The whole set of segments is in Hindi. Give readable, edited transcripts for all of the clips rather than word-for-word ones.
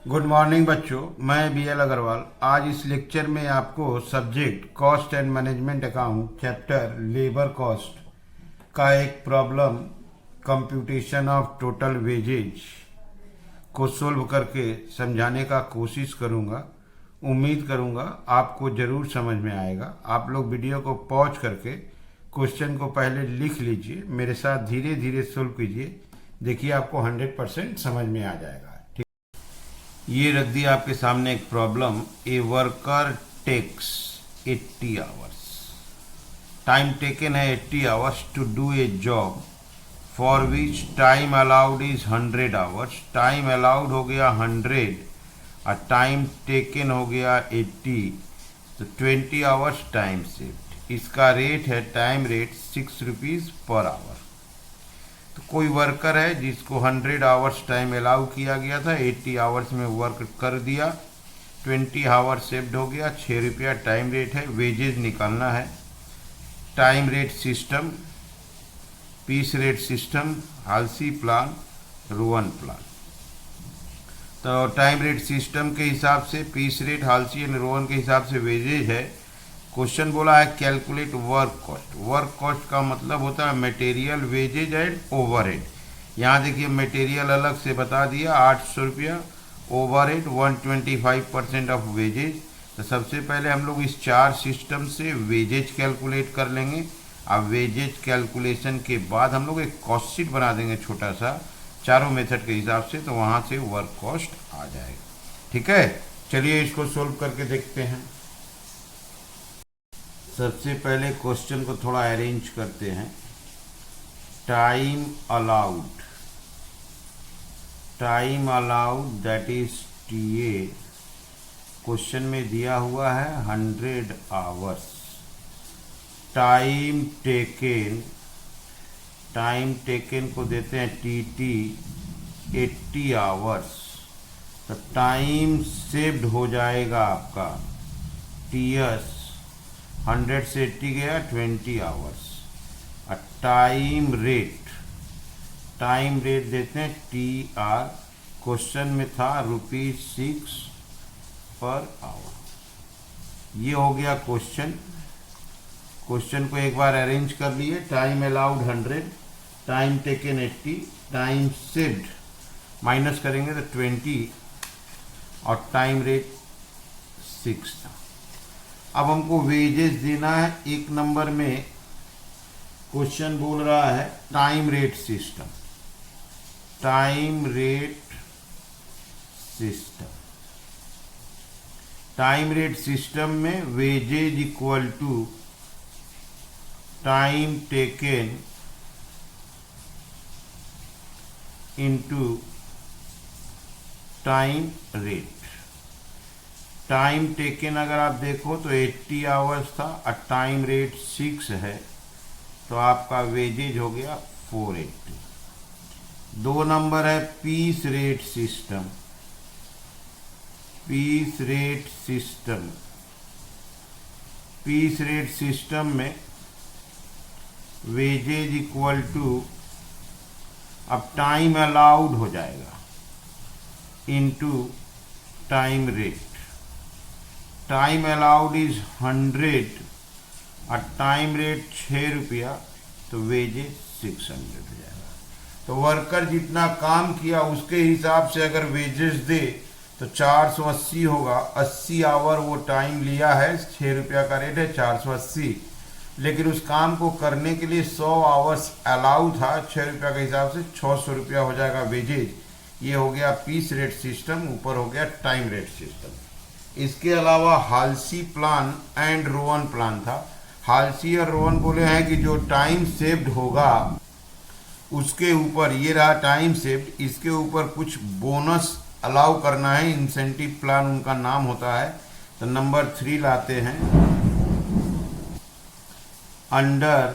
गुड मॉर्निंग बच्चों, मैं बी एल अग्रवाल। आज इस लेक्चर में आपको subject cost and management account chapter labour cost का एक problem computation of total wages को सोल्व करके समझाने का कोशिश करूंगा। उम्मीद करूंगा आपको ज़रूर समझ में आएगा। आप लोग वीडियो को पॉज करके क्वेश्चन को पहले लिख लीजिए, मेरे साथ धीरे धीरे सोल्व कीजिए। देखिए आपको 100% समझ में आ जाएगा। ये रख दिया आपके सामने एक problem. A worker takes 80 hours. Time taken है 80 hours to do a job for which time allowed is 100 hours. Time allowed हो गया 100 और टाइम टेकन हो गया 80, तो 20 आवर्स टाइम सेव्ड। इसका रेट है, time rate 6 rupees per hour. तो कोई वर्कर है जिसको 100 आवर्स टाइम अलाउ किया गया था, 80 आवर्स में वर्क कर दिया, 20 आवर्स सेव्ड हो गया, 6 रुपया टाइम रेट है। वेजेज निकालना है। Time rate system, piece rate system, Halsey plan, Rowan plan. तो टाइम रेट सिस्टम के हिसाब से, piece rate, Halsey and Rowan के हिसाब से वेजेज है। क्वेश्चन बोला है calculate work cost. Work cost का मतलब होता है मटेरियल, वेजेज एंड ओवरहेड। यहाँ देखिए मटेरियल अलग से बता दिया 800 रुपया, ओवरहेड 125% ऑफ वेजेज। तो सबसे पहले हम लोग इस चार सिस्टम से वेजेज कैलकुलेट कर लेंगे। अब वेजेज कैलकुलेशन के बाद हम लोग एक कॉस्ट शीट बना देंगे छोटा सा, चारों मेथड के हिसाब से, तो वहाँ से वर्क कॉस्ट आ जाएगा। ठीक है, चलिए इसको सोल्व करके देखते हैं। सबसे पहले क्वेश्चन को थोड़ा अरेंज करते हैं। Time allowed, time allowed that is TA। Question में दिया हुआ है 100 hours. Time taken, time taken को देते हैं TT 80 आवर्स। तो टाइम सेव्ड हो जाएगा आपका TS, 100 से 80 गया 20 आवर्स। और टाइम रेट, टाइम रेट देते हैं TR। क्वेश्चन में था ₹6 पर आवर। ये हो गया क्वेश्चन। क्वेश्चन को एक बार अरेंज कर लिए। Time allowed 100, time taken 80, time saved minus करेंगे तो 20 और टाइम रेट 6 था। अब हमको वेजेस देना है। एक नंबर में क्वेश्चन बोल रहा है time rate system, time rate system. Time rate system में wages equal to time taken into time rate. Time taken अगर आप देखो तो 80 आवर्स था और टाइम रेट 6 है, तो आपका वेजेज हो गया 480। 2 नंबर है piece rate system, piece rate system. Piece rate system में वेजेज इक्वल टू, अब टाइम अलाउड हो जाएगा into time rate. Time allowed is 100 और टाइम रेट 6 रुपया, तो वेजेज 600 हो जाएगा। तो वर्कर जितना काम किया उसके हिसाब से अगर वेजेस दे तो 480 होगा। 80 आवर वो टाइम लिया है, 6 रुपया का रेट है, 480। लेकिन उस काम को करने के लिए 100 आवर्स अलाउ था, 6 रुपया के हिसाब से 600 रुपया हो जाएगा वेजेज। ये हो गया पीस रेट सिस्टम, ऊपर हो गया टाइम रेट सिस्टम। इसके अलावा Halsey plan and Rowan plan था। हाल्सी और रोवन बोले हैं कि जो टाइम सेव्ड होगा उसके ऊपर, ये रहा टाइम सेव्ड, इसके ऊपर कुछ बोनस अलाउ करना है। इंसेंटिव प्लान उनका नाम होता है। तो नंबर 3 लाते हैं। Under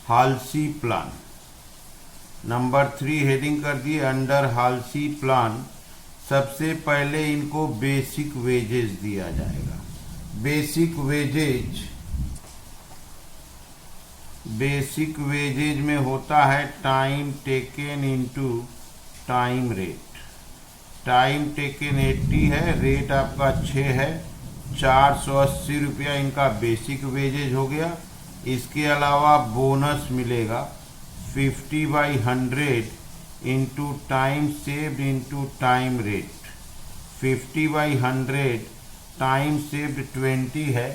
Halsey plan, number 3 heading कर दिए अंडर हाल्सी प्लान। सबसे पहले इनको बेसिक वेजेस दिया जाएगा। बेसिक वेजेज, बेसिक वेजेज में होता है time taken into time rate. Time taken 80 है, रेट आपका 6 है, 480 रुपया इनका बेसिक वेजेज हो गया। इसके अलावा बोनस मिलेगा 50/100 into time saved into time rate. 50/100 time saved 20 है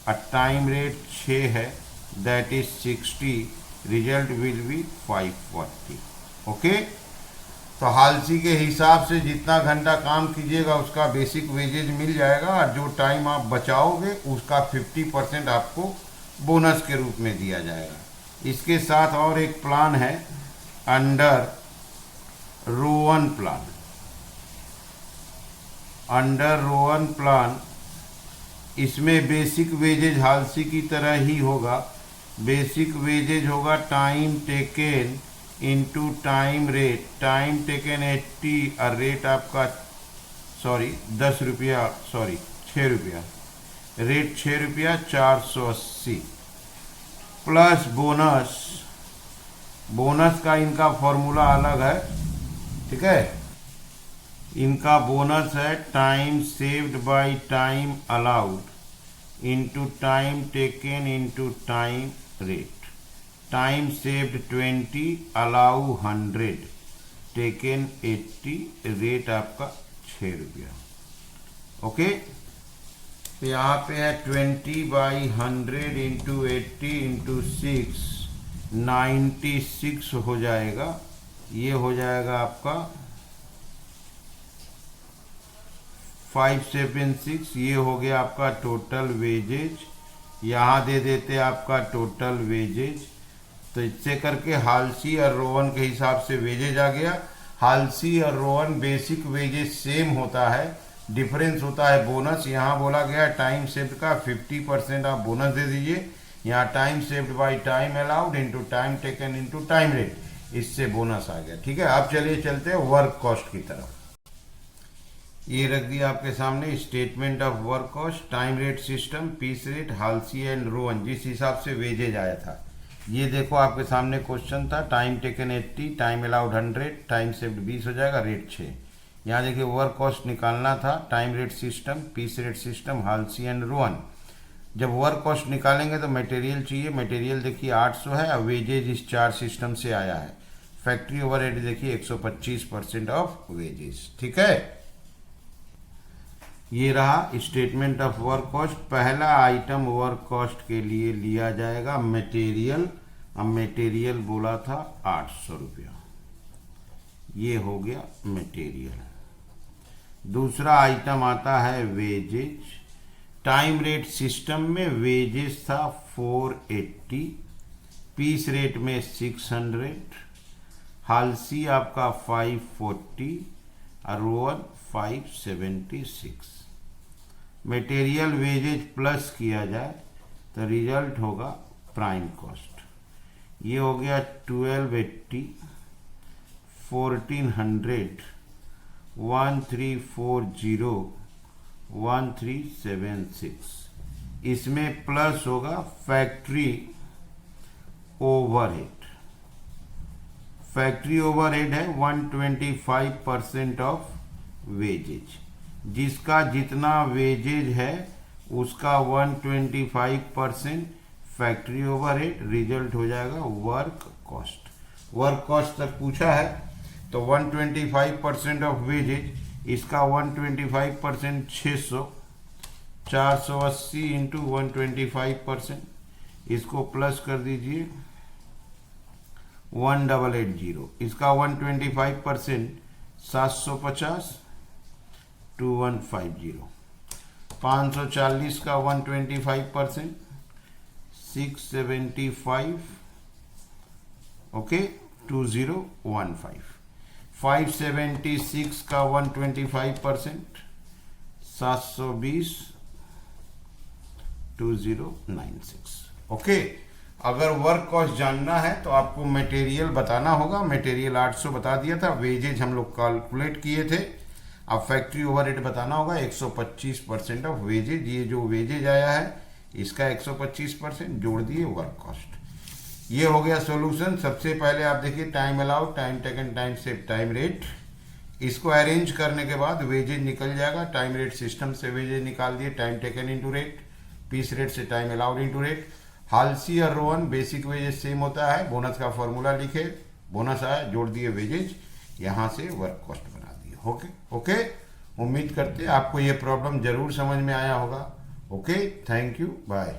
और टाइम रेट 6 है, that is 60। Result will be 540। Okay, तो हालसी के हिसाब से जितना घंटा काम कीजिएगा उसका बेसिक वेजेज मिल जाएगा, और जो टाइम आप बचाओगे उसका 50% आपको बोनस के रूप में दिया जाएगा। इसके साथ और एक प्लान है under Rowan plan. Under Rowan plan, इसमें बेसिक वेजेज हालसी की तरह ही होगा। बेसिक वेजेज होगा time taken into time rate. Time taken 80 और रेट आपका 10 रुपया 6 रुपया, रेट 6 रुपया, 480 प्लस बोनस। बोनस का इनका फॉर्मूला अलग है, ठीक है। इनका बोनस है time saved by time allowed into time taken into time rate. Time saved 20, allow 100, taken 80, rate आपका 6 रुपया। ओके, तो यहाँ पे है 20/100 इंटू 80 इंटू 6, 96 हो जाएगा। ये हो जाएगा आपका 576। ये हो गया आपका टोटल वेजेज। यहाँ दे देते आपका टोटल वेजेज। तो इससे करके हालसी और रोवन के हिसाब से वेजेज आ गया। हालसी और रोवन बेसिक वेजेज सेम होता है, डिफरेंस होता है बोनस। यहाँ बोला गया टाइम सेव्ड का 50% आप बोनस दे दीजिए। यहाँ time saved by time allowed into time taken into time rate, इससे बोनस आ गया। ठीक है, अब चलिए चलते हैं वर्क कॉस्ट की तरफ। ये रख दिया आपके सामने statement of work cost, time rate system, piece rate, Halsey and Rowan, जिस हिसाब से वेजेज आया था। ये देखो आपके सामने क्वेश्चन था, time taken 80, time allowed 100, time saved 20 हो जाएगा, रेट 6। यहाँ देखिए वर्क कॉस्ट निकालना था, time rate system, piece rate system, Halsey and Rowan. जब वर्क कॉस्ट निकालेंगे तो मटेरियल चाहिए। मटेरियल देखिए 800 है और वेजेज इस 4 सिस्टम से आया है। फैक्ट्री ओवरहेड देखिए 125% ऑफ वेजेज। ठीक है, ये रहा स्टेटमेंट ऑफ वर्क कॉस्ट। पहला आइटम वर्क कॉस्ट के लिए लिया जाएगा मटेरियल। अब मटेरियल बोला था 800 रुपया, ये हो गया मटेरियल। दूसरा आइटम आता है वेजेज। टाइम रेट सिस्टम में वेजेज था 480, पीस रेट में 600, हालसी आपका 540 और रोवन 576। मटेरियल वेजेज प्लस किया जाए तो रिजल्ट होगा प्राइम कॉस्ट। ये हो गया 1280, 1400, 1340, 1376। इसमें प्लस होगा फैक्ट्री ओवरहेड। फैक्ट्री ओवरहेड है 125% ऑफ वेजेज। जिसका जितना वेजेज है उसका 125% फैक्ट्री ओवरहेड, रिजल्ट हो जाएगा वर्क कॉस्ट। वर्क कॉस्ट तक पूछा है तो 125% ऑफ वेजेज, इसका 125% 600, 480 इंटू 125%, इसको प्लस कर दीजिए 1880। इसका 125% 750, 2150। 540 का 125% 675, ओके 2015। 576 का 125% 720, 2096। ओके, अगर वर्क कॉस्ट जानना है तो आपको मटेरियल बताना होगा। मटेरियल 800 बता दिया था, वेजेज हम लोग कैलकुलेट किए थे। अब फैक्ट्री ओवरहेड बताना होगा 125% ऑफ वेजेज। ये जो वेजेज आया है इसका 125% जोड़ दिए वर्क कॉस्ट। ये हो गया सॉल्यूशन। सबसे पहले आप देखिए time allowed, time taken, time save, time rate, इसको अरेंज करने के बाद वेजेज निकल जाएगा। टाइम रेट सिस्टम से वेजेज निकाल दिए, time taken into rate, piece rate से time allowed into rate. Halsey और रोहन बेसिक वेजेज सेम होता है, बोनस का फॉर्मूला लिखे, बोनस आया जोड़ दिए वेजेज, यहाँ से वर्क कॉस्ट बना दिए। ओके ओके, उम्मीद करते हैं आपको ये प्रॉब्लम जरूर समझ में आया होगा। Okay, thank you, bye.